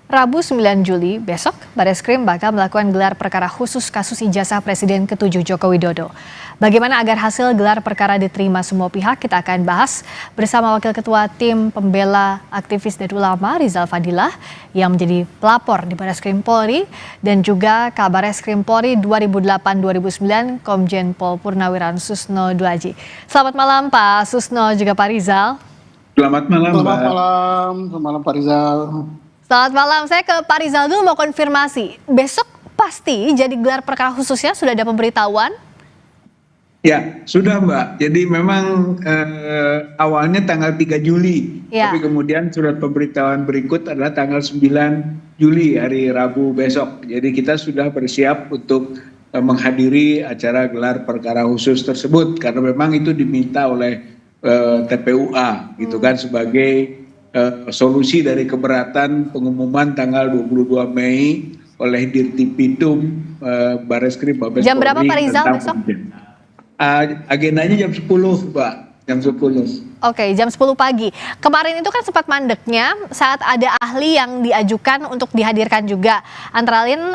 Rabu 9 Juli besok, Bareskrim bakal melakukan gelar perkara khusus kasus ijazah Presiden ke-7 Joko Widodo. Bagaimana agar hasil gelar perkara diterima semua pihak, kita akan bahas bersama Wakil Ketua Tim Pembela Aktivis dan Ulama Rizal Fadilah yang menjadi pelapor di Bareskrim Polri dan juga Kabareskrim Polri 2008-2009 Komjen Pol Purnawiran Susno Duaji. Selamat malam Pak Susno juga Pak Rizal. Selamat malam, Selamat malam Pak Rizal. Selamat malam, saya ke Pak Rizal dulu mau konfirmasi. Besok pasti jadi gelar perkara khususnya sudah ada pemberitahuan? Ya, sudah Mbak. Jadi memang awalnya tanggal 3 Juli. Ya. Tapi kemudian surat pemberitahuan berikut adalah tanggal 9 Juli, hari Rabu besok. Jadi kita sudah bersiap untuk menghadiri acara gelar perkara khusus tersebut. Karena memang itu diminta oleh TPUA gitu kan sebagai solusi dari keberatan pengumuman tanggal 22 Mei oleh Dirtipidum Bareskrim Mabes Polri. Jam berapa Pak Rizal besok? Agendanya jam 10 Mbak, jam 10. Oke, jam 10 pagi. Kemarin itu kan sempat mandeknya saat ada ahli yang diajukan untuk dihadirkan juga. Antara lain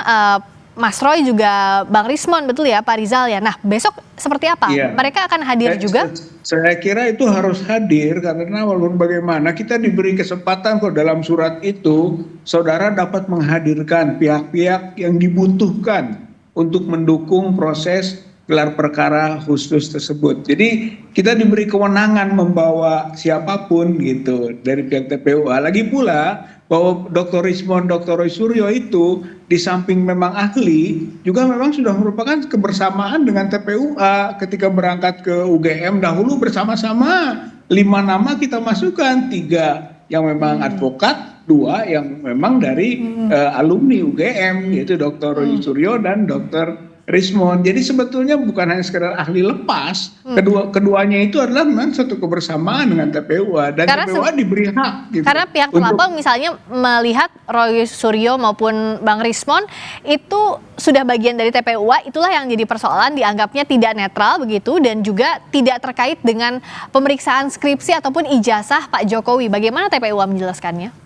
Mas Roy juga Bang Rismon, betul ya Pak Rizal ya. Nah besok seperti apa? Iya. Mereka akan hadir juga? Saya kira itu harus hadir karena walaupun bagaimana kita diberi kesempatan kok dalam surat itu saudara dapat menghadirkan pihak-pihak yang dibutuhkan untuk mendukung proses gelar perkara khusus tersebut. Jadi kita diberi kewenangan membawa siapapun gitu dari pihak TPUA. Lagi pula bahwa Dr. Rismon, Dr. Roy Suryo itu di samping memang ahli, juga memang sudah merupakan kebersamaan dengan TPUA ketika berangkat ke UGM dahulu bersama-sama 5 nama kita masukkan, 3 yang memang advokat, 2 yang memang dari alumni UGM yaitu Dr. Roy Suryo dan Dr. Rismon. Jadi sebetulnya bukan hanya sekedar ahli lepas, keduanya itu adalah memang satu kebersamaan dengan TPUA dan karena TPUA diberi hak. Gitu, karena pihak pelapor misalnya melihat Roy Suryo maupun Bang Rismon itu sudah bagian dari TPUA, itulah yang jadi persoalan, dianggapnya tidak netral begitu dan juga tidak terkait dengan pemeriksaan skripsi ataupun ijazah Pak Jokowi. Bagaimana TPUA menjelaskannya?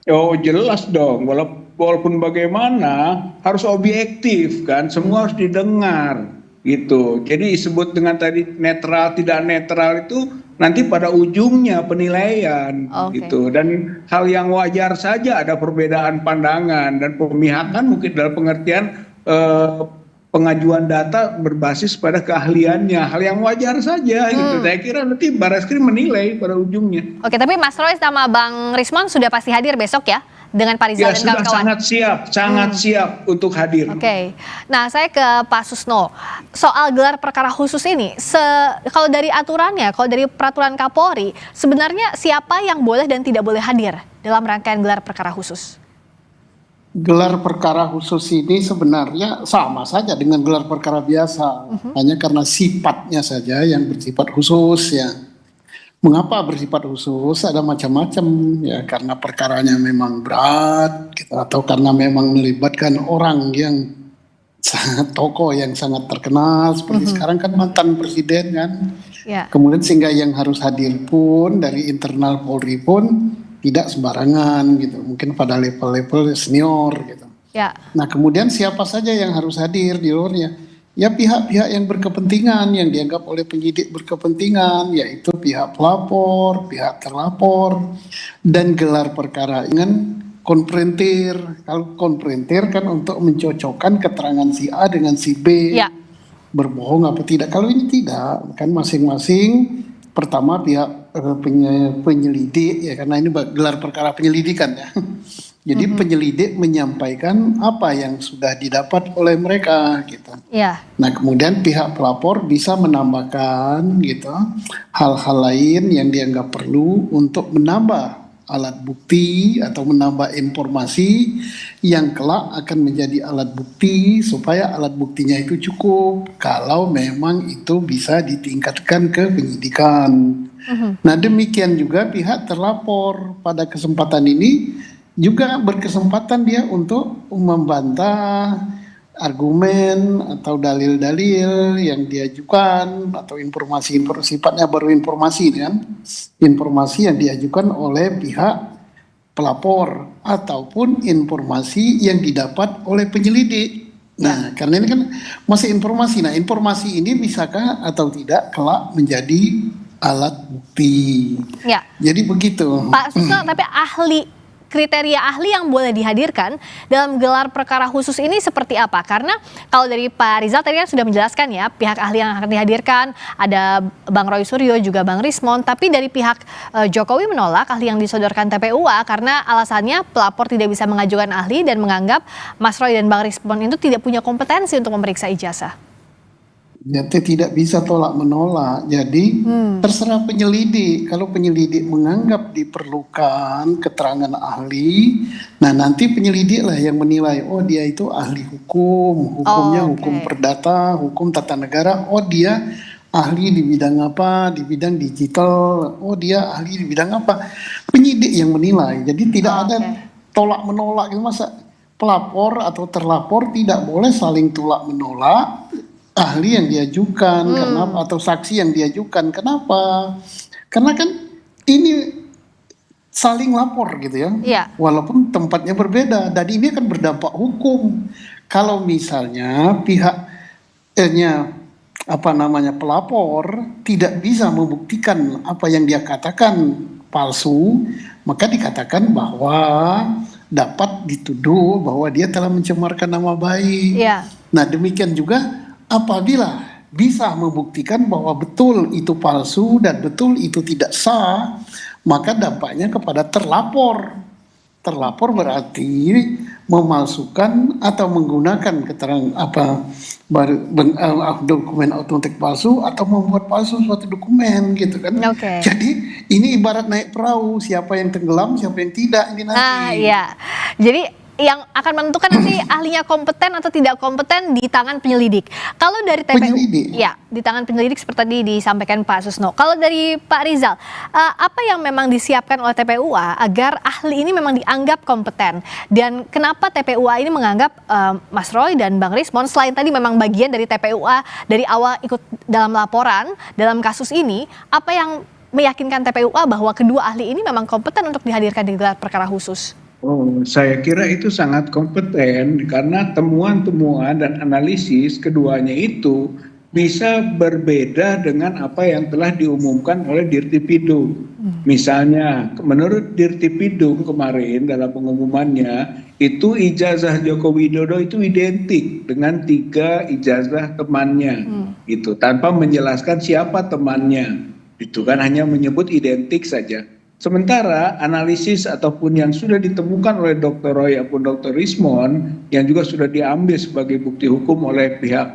Oh jelas dong, walaupun bagaimana harus objektif kan, semua harus didengar gitu. Jadi disebut dengan tadi netral tidak netral itu nanti pada ujungnya penilaian gitu. Dan hal yang wajar saja ada perbedaan pandangan dan pemihakan mungkin dalam pengertian pengajuan data berbasis pada keahliannya, hal yang wajar saja gitu. Saya kira nanti Bareskrim menilai pada ujungnya. Oke, tapi Mas Roy sama Bang Rismon sudah pasti hadir besok ya dengan Pak Rizal dan kawan-kawan? Ya sudah sangat siap untuk hadir. Oke, nah saya ke Pak Susno. Soal gelar perkara khusus ini, kalau dari aturannya, kalau dari peraturan Kapolri, sebenarnya siapa yang boleh dan tidak boleh hadir dalam rangkaian gelar perkara khusus? Gelar perkara khusus ini sebenarnya sama saja dengan gelar perkara biasa, hanya karena sifatnya saja yang bersifat khusus ya. Mengapa bersifat khusus? Ada macam-macam ya, karena perkaranya memang berat gitu, atau karena memang melibatkan orang yang sangat tokoh yang sangat terkenal seperti sekarang kan mantan presiden kan. Ya. Kemudian sehingga yang harus hadir pun dari internal Polri pun tidak sembarangan gitu, mungkin pada level-level senior gitu. Ya. Nah kemudian siapa saja yang harus hadir di luarnya? Ya pihak-pihak yang berkepentingan, yang dianggap oleh penyidik berkepentingan, yaitu pihak pelapor, pihak terlapor, dan gelar perkara dengan konfrontir. Kalau konfrontir kan untuk mencocokkan keterangan si A dengan si B, berbohong apa tidak. Kalau ini tidak, kan masing-masing pertama pihak penyelidik ya, karena ini gelar perkara penyelidikan ya. Jadi penyelidik menyampaikan apa yang sudah didapat oleh mereka gitu. Ya. Nah kemudian pihak pelapor bisa menambahkan gitu hal-hal lain yang dianggap perlu untuk menambah alat bukti atau menambah informasi yang kelak akan menjadi alat bukti supaya alat buktinya itu cukup kalau memang itu bisa ditingkatkan ke penyidikan. Nah demikian juga pihak terlapor pada kesempatan ini juga berkesempatan dia untuk membantah argumen atau dalil-dalil yang diajukan atau informasi sifatnya baru informasi kan, informasi yang diajukan oleh pihak pelapor ataupun informasi yang didapat oleh penyelidik. Nah, karena ini kan masih informasi. Nah, informasi ini bisakah atau tidak kelak menjadi alat bukti. Ya. Jadi begitu. Pak Susno, tapi kriteria ahli yang boleh dihadirkan dalam gelar perkara khusus ini seperti apa? Karena kalau dari Pak Rizal tadi kan sudah menjelaskan ya, pihak ahli yang akan dihadirkan ada Bang Roy Suryo juga Bang Rismon, tapi dari pihak Jokowi menolak ahli yang disodorkan TPUA karena alasannya pelapor tidak bisa mengajukan ahli dan menganggap Mas Roy dan Bang Rismon itu tidak punya kompetensi untuk memeriksa ijazah. Jadi tidak bisa tolak menolak. Jadi terserah penyelidik. Kalau penyelidik menganggap diperlukan keterangan ahli, nah nanti penyelidiklah yang menilai. Oh dia itu ahli hukum, hukumnya hukum perdata, hukum tata negara. Oh dia ahli di bidang apa? Di bidang digital. Oh dia ahli di bidang apa? Penyidik yang menilai. Jadi tidak ada tolak menolak. Masa pelapor atau terlapor tidak boleh saling tolak menolak ahli yang diajukan, kenapa, atau saksi yang diajukan. Kenapa? Karena kan ini saling lapor gitu ya. Walaupun tempatnya berbeda dan ini akan berdampak hukum. Kalau misalnya pihaknya pelapor tidak bisa membuktikan apa yang dia katakan palsu, maka dikatakan bahwa dapat dituduh bahwa dia telah mencemarkan nama baik. Nah, demikian juga apabila bisa membuktikan bahwa betul itu palsu dan betul itu tidak sah, maka dampaknya kepada terlapor. Terlapor berarti memalsukan atau menggunakan keterangan dokumen autentik palsu atau membuat palsu suatu dokumen gitu kan. Jadi ini ibarat naik perahu, siapa yang tenggelam, siapa yang tidak ini nanti. Jadi yang akan menentukan nanti ahlinya kompeten atau tidak kompeten di tangan penyelidik. Kalau dari TPU, di tangan penyelidik seperti tadi disampaikan Pak Susno. Kalau dari Pak Rizal, apa yang memang disiapkan oleh TPUA agar ahli ini memang dianggap kompeten? Dan kenapa TPUA ini menganggap Mas Roy dan Bang Rismon selain tadi memang bagian dari TPUA dari awal ikut dalam laporan dalam kasus ini, apa yang meyakinkan TPUA bahwa kedua ahli ini memang kompeten untuk dihadirkan di gelar perkara khusus? Oh, saya kira itu sangat kompeten karena temuan-temuan dan analisis keduanya itu bisa berbeda dengan apa yang telah diumumkan oleh Dirtipidum. Misalnya, menurut Dirtipidum kemarin dalam pengumumannya, itu ijazah Joko Widodo itu identik dengan 3 ijazah temannya, itu tanpa menjelaskan siapa temannya. Itu kan hanya menyebut identik saja. Sementara analisis ataupun yang sudah ditemukan oleh Dr. Roy ataupun Dr. Rismon yang juga sudah diambil sebagai bukti hukum oleh pihak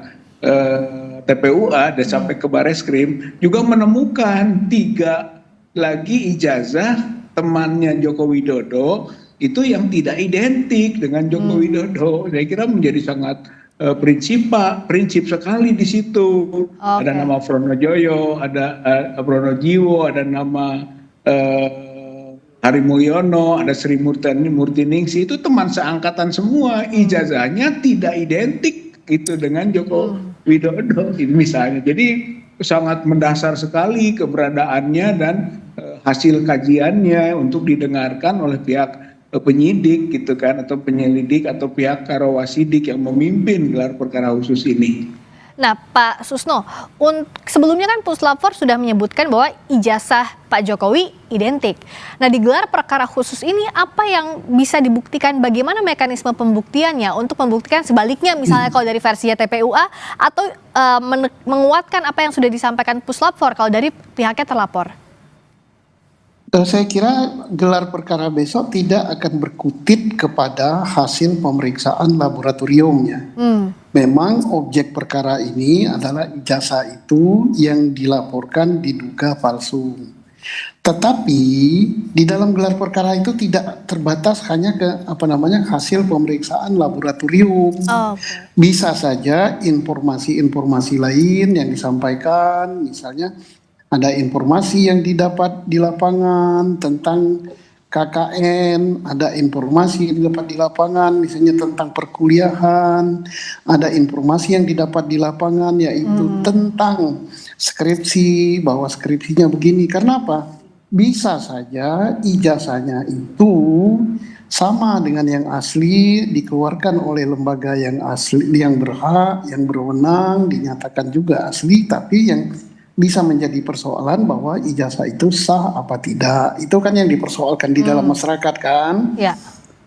TPUA dan sampai ke Bareskrim juga menemukan 3 lagi ijazah temannya Joko Widodo itu yang tidak identik dengan Joko Widodo. Saya kira menjadi sangat prinsip sekali di situ. Ada nama Pronojoyo, ada Pronojiwo, ada nama Hari Mulyono, ada Sri Murtiningsih, itu teman seangkatan semua, ijazahnya tidak identik itu dengan Joko Widodo ini misalnya. Jadi sangat mendasar sekali keberadaannya dan hasil kajiannya untuk didengarkan oleh pihak penyidik gitu kan, atau penyelidik atau pihak karawasidik yang memimpin gelar perkara khusus ini. Nah, Pak Susno, sebelumnya kan Puslapor sudah menyebutkan bahwa ijazah Pak Jokowi identik. Nah, di gelar perkara khusus ini apa yang bisa dibuktikan? Bagaimana mekanisme pembuktiannya untuk membuktikan sebaliknya, misalnya kalau dari versinya TPUA atau menguatkan apa yang sudah disampaikan Puslapor kalau dari pihaknya terlapor? Saya kira gelar perkara besok tidak akan berkutit kepada hasil pemeriksaan laboratoriumnya. Memang objek perkara ini adalah ijazah itu yang dilaporkan diduga palsu. Tetapi di dalam gelar perkara itu tidak terbatas hanya ke hasil pemeriksaan laboratorium. Bisa saja informasi-informasi lain yang disampaikan, misalnya ada informasi yang didapat di lapangan tentang KKN, ada informasi yang didapat di lapangan misalnya tentang perkuliahan, ada informasi yang didapat di lapangan yaitu tentang skripsi, bahwa skripsinya begini. Karena apa? bisa saja ijazahnya itu sama dengan yang asli, dikeluarkan oleh lembaga yang asli, yang berhak, yang berwenang, dinyatakan juga asli, tapi yang bisa menjadi persoalan bahwa ijazah itu sah apa tidak. Itu kan yang dipersoalkan di dalam masyarakat kan. Ya,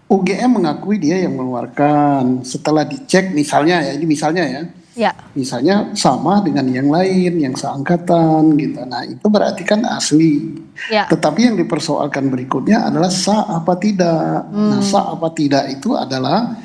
UGM mengakui dia yang mengeluarkan. Setelah dicek misalnya ya, ini misalnya ya, ya. misalnya sama dengan yang lain, yang seangkatan gitu. Nah itu berarti kan asli. Ya. Tetapi yang dipersoalkan berikutnya adalah sah apa tidak. Nah sah apa tidak itu adalah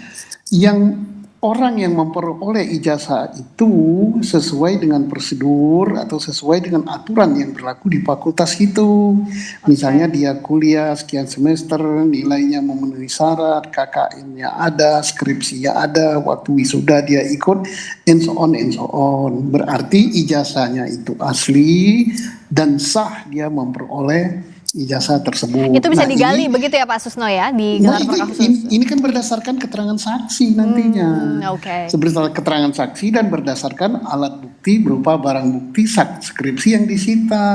yang orang yang memperoleh ijazah itu sesuai dengan prosedur atau sesuai dengan aturan yang berlaku di fakultas itu. Misalnya dia kuliah sekian semester, nilainya memenuhi syarat, KKN-nya ada, skripsinya ada, waktu wisuda dia ikut, and so on and so on. Berarti ijazahnya itu asli dan sah dia memperoleh ijazah tersebut. Itu bisa Nah, digali ini, begitu ya Pak Susno ya di nah gelar perkara khusus. ini kan berdasarkan keterangan saksi nantinya. Oke. Berdasarkan keterangan saksi dan berdasarkan alat bukti berupa barang bukti skripsi yang disita,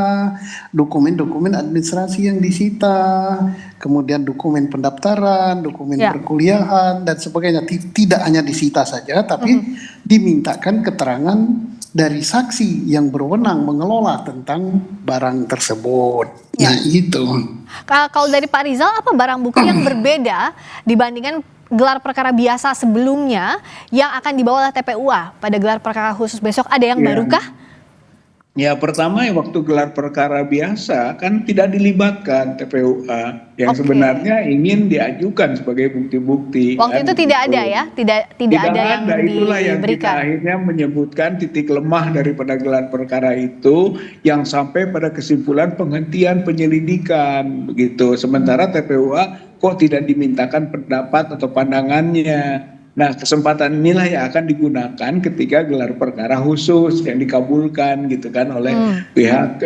dokumen-dokumen administrasi yang disita, kemudian dokumen pendaftaran, dokumen Ya. perkuliahan dan sebagainya. Tidak hanya disita saja, tapi dimintakan keterangan dari saksi yang berwenang mengelola tentang barang tersebut. Ya. Nah itu. Kalau dari Pak Rizal, apa barang bukti yang berbeda dibandingkan gelar perkara biasa sebelumnya yang akan dibawa oleh TPUA pada gelar perkara khusus besok? Ada yang Ya. barukah? Ya pertama ya waktu gelar perkara biasa kan tidak dilibatkan TPUA yang Oke. sebenarnya ingin diajukan sebagai bukti-bukti. Waktu kan, itu tidak gitu. ada ya, tidak ada yang Itulah yang kita diberikan. akhirnya menyebutkan titik lemah daripada gelar perkara itu yang sampai pada kesimpulan penghentian penyelidikan begitu. Sementara TPUA kok tidak dimintakan pendapat atau pandangannya. Nah, kesempatan inilah yang akan digunakan ketika gelar perkara khusus yang dikabulkan gitu kan oleh pihak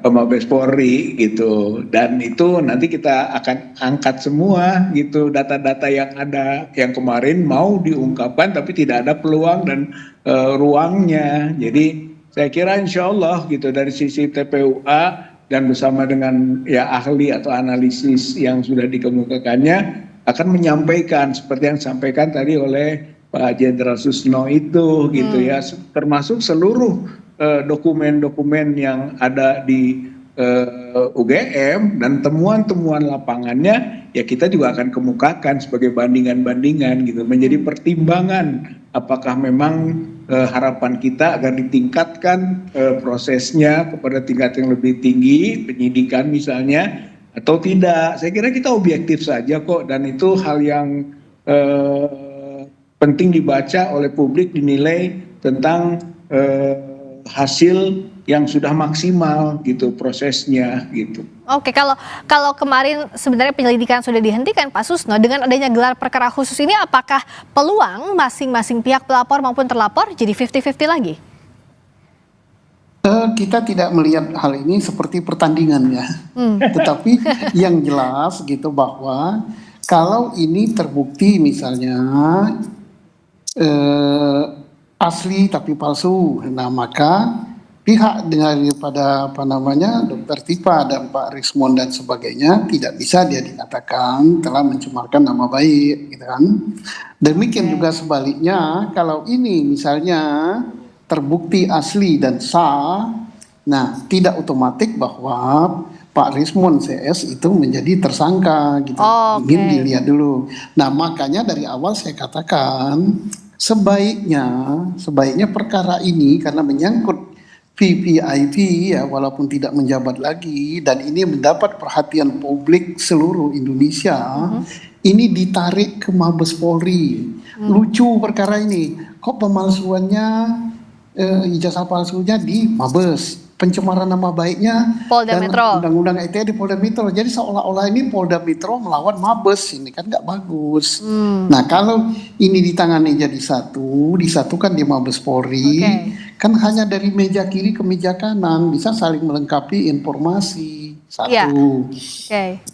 Mabes Polri gitu. Dan itu nanti kita akan angkat semua gitu data-data yang ada yang kemarin mau diungkapkan tapi tidak ada peluang dan ruangnya. Jadi saya kira insya Allah gitu dari sisi TPUA dan bersama dengan ya ahli atau analisis yang sudah dikemukakannya akan menyampaikan seperti yang disampaikan tadi oleh Pak Jenderal Susno itu gitu ya, termasuk seluruh dokumen-dokumen yang ada di UGM dan temuan-temuan lapangannya ya kita juga akan kemukakan sebagai bandingan-bandingan gitu, menjadi pertimbangan apakah memang harapan kita agar ditingkatkan prosesnya kepada tingkat yang lebih tinggi, penyidikan misalnya, atau tidak. Saya kira kita objektif saja kok, dan itu hal yang penting dibaca oleh publik, dinilai tentang hasil yang sudah maksimal gitu prosesnya gitu. Oke, kalau kemarin sebenarnya penyelidikan sudah dihentikan Pak Susno, dengan adanya gelar perkara khusus ini apakah peluang masing-masing pihak pelapor maupun terlapor jadi 50-50 lagi? Kita tidak melihat hal ini seperti pertandingan ya, tetapi yang jelas gitu bahwa kalau ini terbukti misalnya asli tapi palsu, nah maka pihak daripada Dr. Tipa dan Pak Rismon dan sebagainya tidak bisa dia dikatakan telah mencemarkan nama baik, gitu kan? Demikian juga sebaliknya kalau ini misalnya terbukti asli dan sah, nah tidak otomatis bahwa Pak Rismon CS itu menjadi tersangka gitu. Ingin dilihat dulu. Nah makanya dari awal saya katakan sebaiknya perkara ini karena menyangkut VVIP ya walaupun tidak menjabat lagi dan ini mendapat perhatian publik seluruh Indonesia, ini ditarik ke Mabes Polri. Lucu perkara ini, kok pemalsuannya ijazah palsunya di Mabes, pencemaran nama baiknya Polda dan Metro. undang-undang ITE di Polda Metro. Jadi seolah-olah ini Polda Metro melawan Mabes, ini kan nggak bagus. Nah kalau ini ditangani jadi disatukan di Mabes Polri, kan hanya dari meja kiri ke meja kanan bisa saling melengkapi informasi. Satu.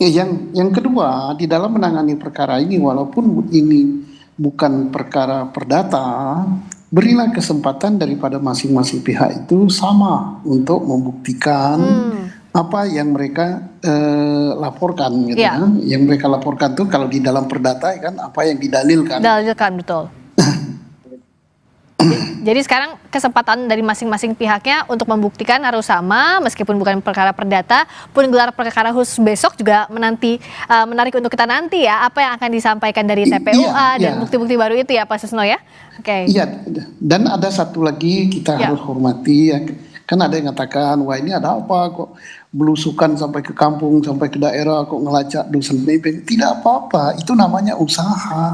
Yang kedua di dalam menangani perkara ini walaupun ini bukan perkara perdata, berilah kesempatan daripada masing-masing pihak itu sama untuk membuktikan apa yang mereka laporkan gitu Iya. kan. Yang mereka laporkan tuh kalau di dalam perdata kan apa yang didalilkan. Dalilkan, betul. Jadi sekarang kesempatan dari masing-masing pihaknya untuk membuktikan harus sama, meskipun bukan perkara perdata, pun gelar perkara khusus besok juga menarik untuk kita nanti ya, apa yang akan disampaikan dari TPUA dan bukti-bukti baru itu ya Pak Susno ya? Oke. Iya, dan ada satu lagi kita harus hormati ya. Kan ada yang mengatakan, wah ini ada apa kok belusukan sampai ke kampung, sampai ke daerah, kok ngelacak dosen pembimbing. Tidak apa-apa, itu namanya usaha.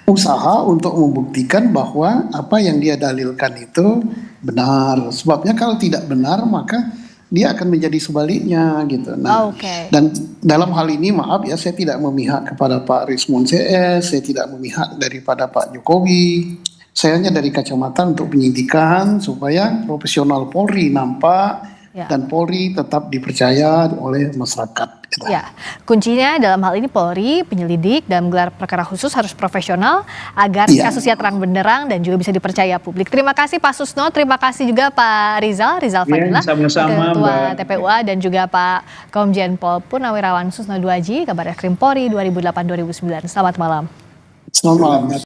Usaha untuk membuktikan bahwa apa yang dia dalilkan itu benar. Sebabnya kalau tidak benar, maka dia akan menjadi sebaliknya gitu. Nah, dan dalam hal ini maaf ya, saya tidak memihak kepada Pak Rismon CS, saya tidak memihak daripada Pak Jokowi. Saya hanya dari kacamata untuk penyidikan supaya profesional Polri nampak dan Polri tetap dipercaya oleh masyarakat. Gitu. Ya, kuncinya dalam hal ini Polri, penyelidik dan gelar perkara khusus harus profesional agar kasusnya terang benderang dan juga bisa dipercaya publik. Terima kasih Pak Susno, terima kasih juga Pak Rizal Fadila, Ketua TPUA dan juga Pak Komjen Pol Purnawirawan Susno Duaji, Kabar Eskrim Polri 2008-2009. Selamat malam. Selamat malam.